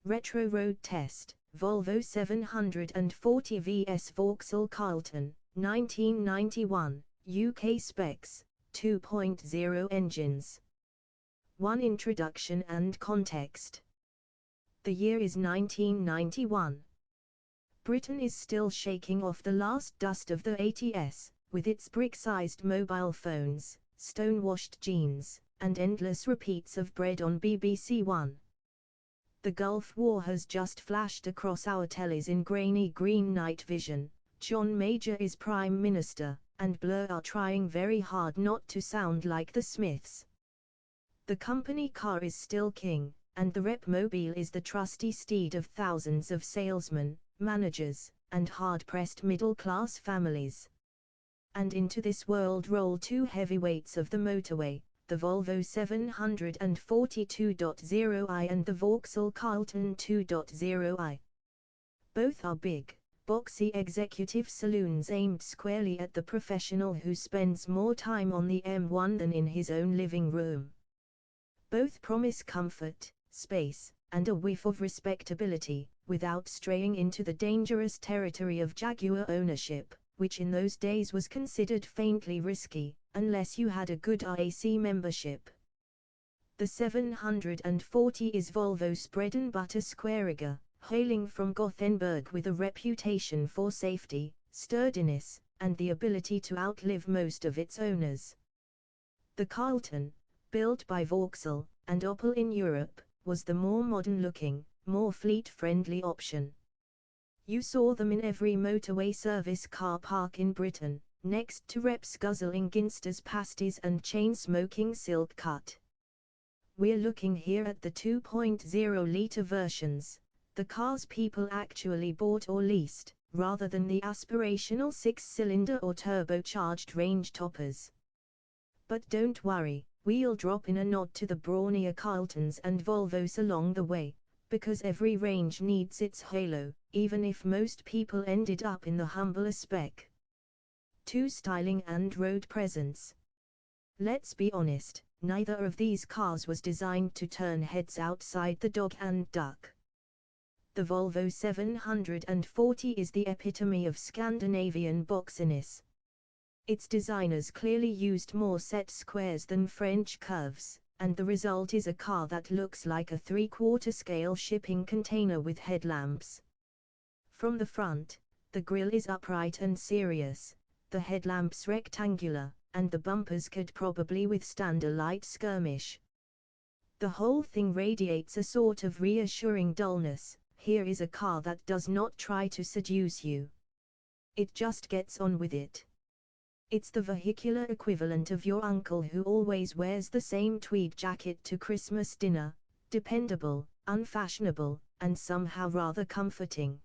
Retro Road Test, Volvo 740 vs Vauxhall Carlton, 1991, UK specs, 2.0 engines. 1 Introduction and context. The year is 1991. Britain is still shaking off the last dust of the 80s, with its brick-sized mobile phones, stone-washed jeans, and endless repeats of Bread on BBC One. The Gulf War has just flashed across our tellies in grainy green night vision. John Major is Prime Minister, and Blur are trying very hard not to sound like the Smiths. The company car is still king, and the Repmobile is the trusty steed of thousands of salesmen, managers, and hard-pressed middle-class families. And into this world roll two heavyweights of the motorway, the Volvo 742.0i and the Vauxhall Carlton 2.0i. Both are big, boxy executive saloons aimed squarely at the professional who spends more time on the M1 than in his own living room. Both promise comfort, space, and a whiff of respectability, without straying into the dangerous territory of Jaguar ownership, which in those days was considered faintly risky, unless you had a good RAC membership. The 740 is Volvo's bread-and-butter squarrigger, hailing from Gothenburg with a reputation for safety, sturdiness, and the ability to outlive most of its owners. The Carlton, built by Vauxhall and Opel in Europe, was the more modern-looking, more fleet-friendly option. You saw them in every motorway service car park in Britain, next to reps guzzling Ginsters pasties and chain-smoking Silk Cut. We're looking here at the 2.0-litre versions, the cars people actually bought or leased, rather than the aspirational 6-cylinder or turbocharged range toppers. But don't worry, we'll drop in a nod to the brawnier Carltons and Volvos along the way, because every range needs its halo, even if most people ended up in the humbler spec. 2 Styling and road presence. Let's be honest, neither of these cars was designed to turn heads outside the dog and duck. The Volvo 740 is the epitome of Scandinavian boxiness. Its designers clearly used more set squares than French curves, and the result is a car that looks like a 3/4 scale shipping container with headlamps. From the front, the grille is upright and serious, the headlamps rectangular, and the bumpers could probably withstand a light skirmish. The whole thing radiates a sort of reassuring dullness. Here is a car that does not try to seduce you. It just gets on with it. It's the vehicular equivalent of your uncle who always wears the same tweed jacket to Christmas dinner, dependable, unfashionable, and somehow rather comforting.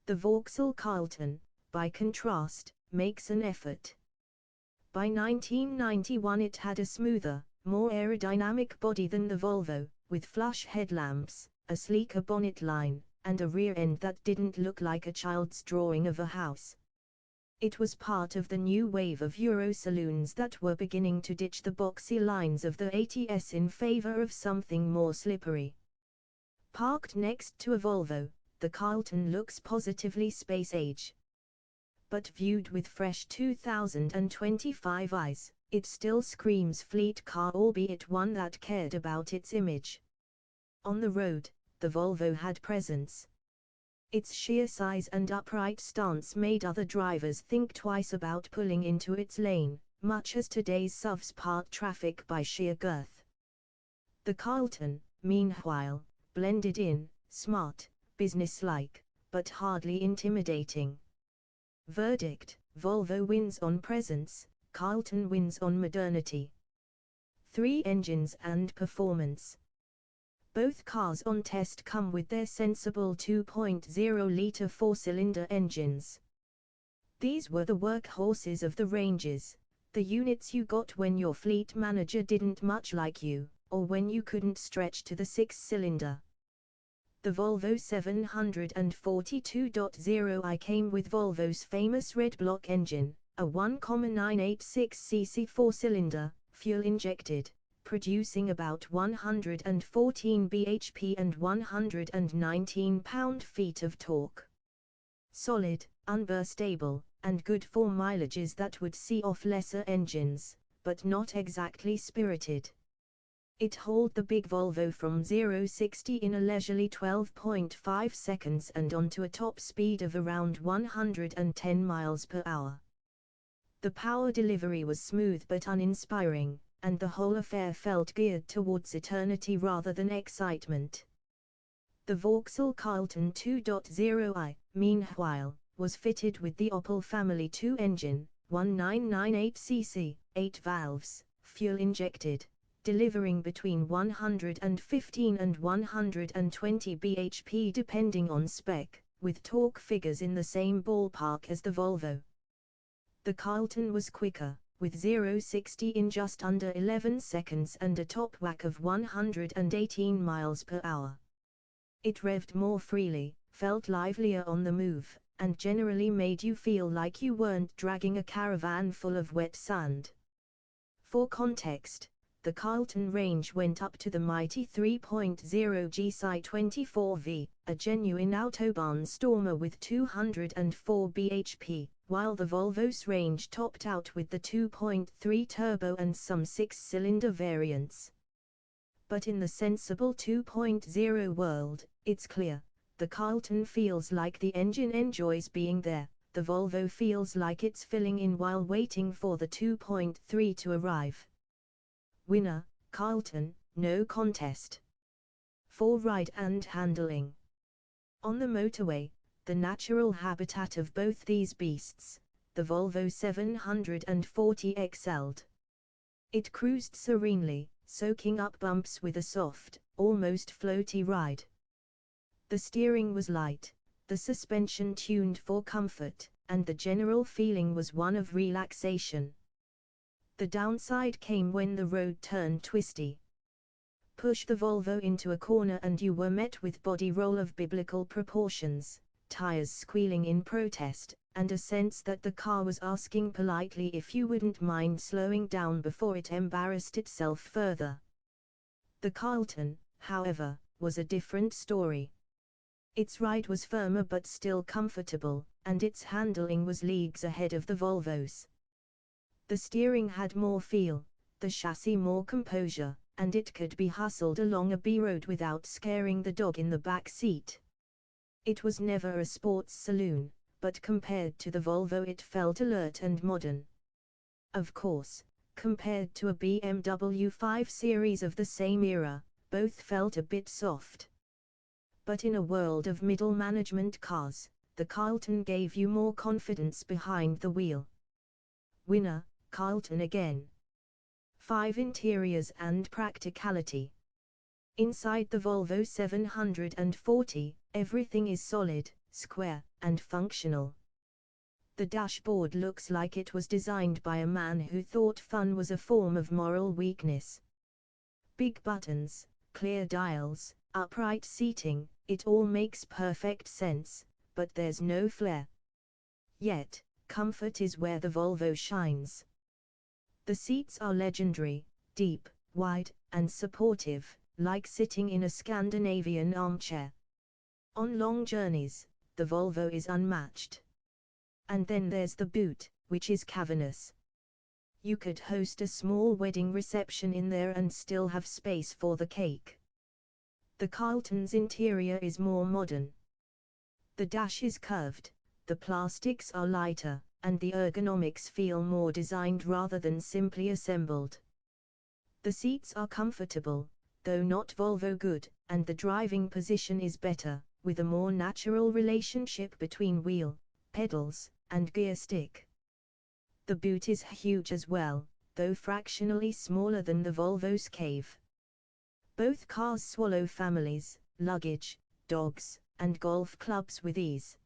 The Vauxhall Carlton, by contrast, makes an effort. By 1991 it had a smoother, more aerodynamic body than the Volvo, with flush headlamps, a sleeker bonnet line, and a rear end that didn't look like a child's drawing of a house. It was part of the new wave of Euro saloons that were beginning to ditch the boxy lines of the 80s in favor of something more slippery. Parked next to a Volvo, the Carlton looks positively space-age. But viewed with fresh 2025 eyes, it still screams fleet car, albeit one that cared about its image. On the road, the Volvo had presence. Its sheer size and upright stance made other drivers think twice about pulling into its lane, much as today's SUVs part traffic by sheer girth. The Carlton, meanwhile, blended in, smart, businesslike, but hardly intimidating. Verdict: Volvo wins on presence, Carlton wins on modernity. 3 Engines and performance. Both cars on test come with their sensible 2.0-litre 4-cylinder engines. These were the workhorses of the ranges, the units you got when your fleet manager didn't much like you, or when you couldn't stretch to the 6-cylinder. The Volvo 742.0i came with Volvo's famous red block engine, a 1,986cc 4-cylinder, fuel-injected, producing about 114 bhp and 119 pound-feet of torque. Solid, unburstable, and good for mileages that would see off lesser engines, but not exactly spirited. It hauled the big Volvo from 0-60 in a leisurely 12.5 seconds and onto a top speed of around 110 miles per hour. The power delivery was smooth but uninspiring, and the whole affair felt geared towards eternity rather than excitement. The Vauxhall Carlton 2.0i, meanwhile, was fitted with the Opel Family 2 engine, 1998cc, 8 valves, fuel-injected, delivering between 115 and 120 bhp depending on spec, with torque figures in the same ballpark as the Volvo. The Carlton was quicker, with 0-60 in just under 11 seconds and a top whack of 118 miles per hour. It revved more freely, felt livelier on the move, and generally made you feel like you weren't dragging a caravan full of wet sand. For context, the Carlton range went up to the mighty 3.0 GSI 24V, a genuine Autobahn stormer with 204 bhp, while the Volvo's range topped out with the 2.3 turbo and some 6-cylinder variants. But in the sensible 2.0 world, it's clear, the Carlton feels like the engine enjoys being there, the Volvo feels like it's filling in while waiting for the 2.3 to arrive. Winner, Carlton, no contest. For ride and handling. On the motorway, the natural habitat of both these beasts, the Volvo 740 excelled. It cruised serenely, soaking up bumps with a soft, almost floaty ride. The steering was light, the suspension tuned for comfort, and the general feeling was one of relaxation. The downside came when the road turned twisty. Push the Volvo into a corner and you were met with body roll of biblical proportions, tires squealing in protest, and a sense that the car was asking politely if you wouldn't mind slowing down before it embarrassed itself further. The Carlton, however, was a different story. Its ride was firmer but still comfortable, and its handling was leagues ahead of the Volvo's. The steering had more feel, the chassis more composure, and it could be hustled along a B-road without scaring the dog in the back seat. It was never a sports saloon, but compared to the Volvo it felt alert and modern. Of course, compared to a BMW 5 Series of the same era, both felt a bit soft. But in a world of middle management cars, the Carlton gave you more confidence behind the wheel. Winner, Carlton again. 5 Interiors and practicality. Inside the Volvo 740, everything is solid, square, and functional. The dashboard looks like it was designed by a man who thought fun was a form of moral weakness. Big buttons, clear dials, upright seating, it all makes perfect sense, but there's no flair. Yet, comfort is where the Volvo shines. The seats are legendary, deep, wide, and supportive, like sitting in a Scandinavian armchair. On long journeys, the Volvo is unmatched. And then there's the boot, which is cavernous. You could host a small wedding reception in there and still have space for the cake. The Carlton's interior is more modern. The dash is curved, the plastics are lighter, and the ergonomics feel more designed rather than simply assembled. The seats are comfortable, though not Volvo good, and the driving position is better, with a more natural relationship between wheel, pedals, and gear stick. The boot is huge as well, though fractionally smaller than the Volvo's cave. Both cars swallow families, luggage, dogs, and golf clubs with ease.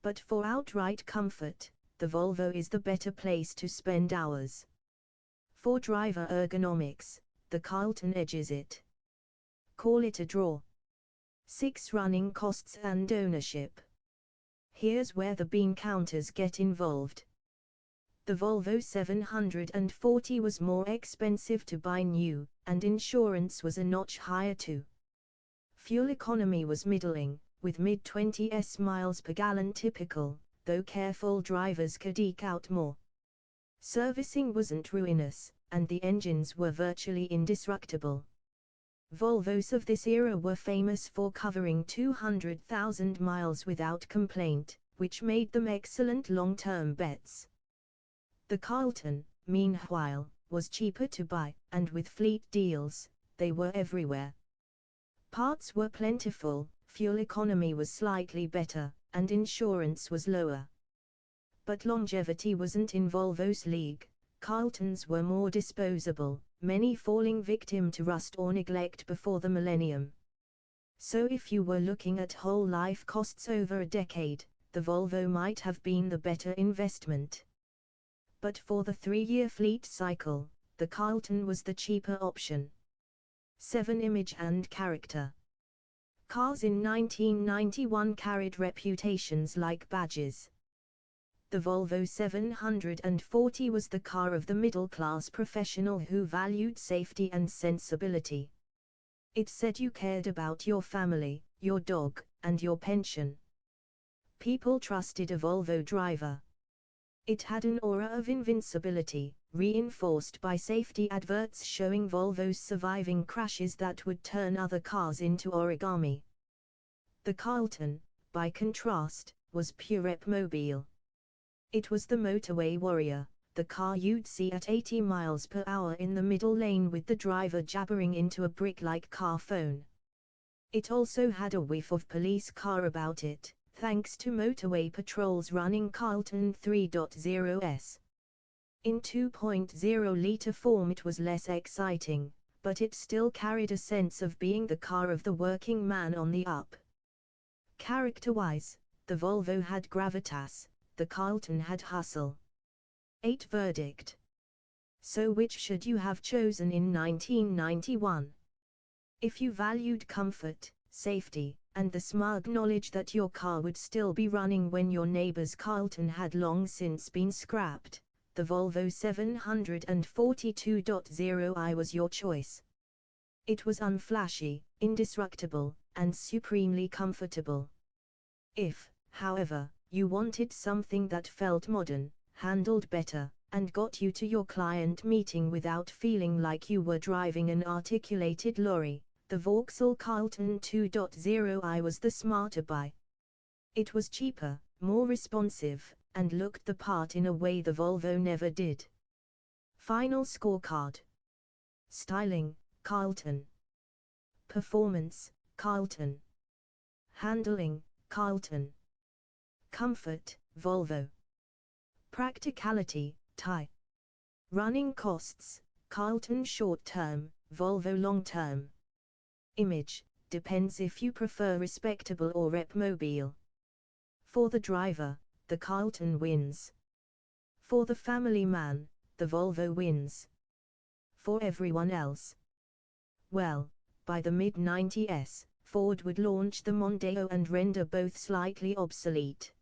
But for outright comfort, the Volvo is the better place to spend hours. For driver ergonomics, the Carlton edges it. Call it a draw. 6 Running costs and ownership. Here's where the bean counters get involved. The Volvo 740 was more expensive to buy new, and insurance was a notch higher too. Fuel economy was middling, with mid-20s miles per gallon typical, though careful drivers could eke out more. Servicing wasn't ruinous, and the engines were virtually indestructible. Volvos of this era were famous for covering 200,000 miles without complaint, which made them excellent long-term bets. The Carlton, meanwhile, was cheaper to buy, and with fleet deals, they were everywhere. Parts were plentiful, fuel economy was slightly better, and insurance was lower. But longevity wasn't in Volvo's league. Carltons were more disposable, many falling victim to rust or neglect before the millennium. So if you were looking at whole life costs over a decade, the Volvo might have been the better investment. But for the 3-year fleet cycle, the Carlton was the cheaper option. 7. Image and character. Cars in 1991 carried reputations like badges. The Volvo 740 was the car of the middle-class professional who valued safety and sensibility. It said you cared about your family, your dog, and your pension. People trusted a Volvo driver. It had an aura of invincibility, reinforced by safety adverts showing Volvos surviving crashes that would turn other cars into origami. The Carlton, by contrast, was pure repmobile. It was the motorway warrior, the car you'd see at 80 miles per hour in the middle lane with the driver jabbering into a brick-like car phone. It also had a whiff of police car about it, thanks to motorway patrols running Carlton 3.0s. In 2.0-litre form it was less exciting, but it still carried a sense of being the car of the working man on the up. Character-wise, the Volvo had gravitas, the Carlton had hustle. 8. Verdict. So which should you have chosen in 1991? If you valued comfort, safety, and the smug knowledge that your car would still be running when your neighbor's Carlton had long since been scrapped, the Volvo 742.0i was your choice. It was unflashy, indestructible, and supremely comfortable. If, however, you wanted something that felt modern, handled better, and got you to your client meeting without feeling like you were driving an articulated lorry, the Vauxhall Carlton 2.0i was the smarter buy. It was cheaper, more responsive, and looked the part in a way the Volvo never did. Final scorecard. Styling, Carlton. Performance, Carlton. Handling, Carlton. Comfort, Volvo. Practicality, Thai. Running costs, Carlton short-term, Volvo long-term. Image, depends if you prefer respectable or repmobile. For the driver, the Carlton wins. For the family man, the Volvo wins. For everyone else, well, by the mid-90s, Ford would launch the Mondeo and render both slightly obsolete.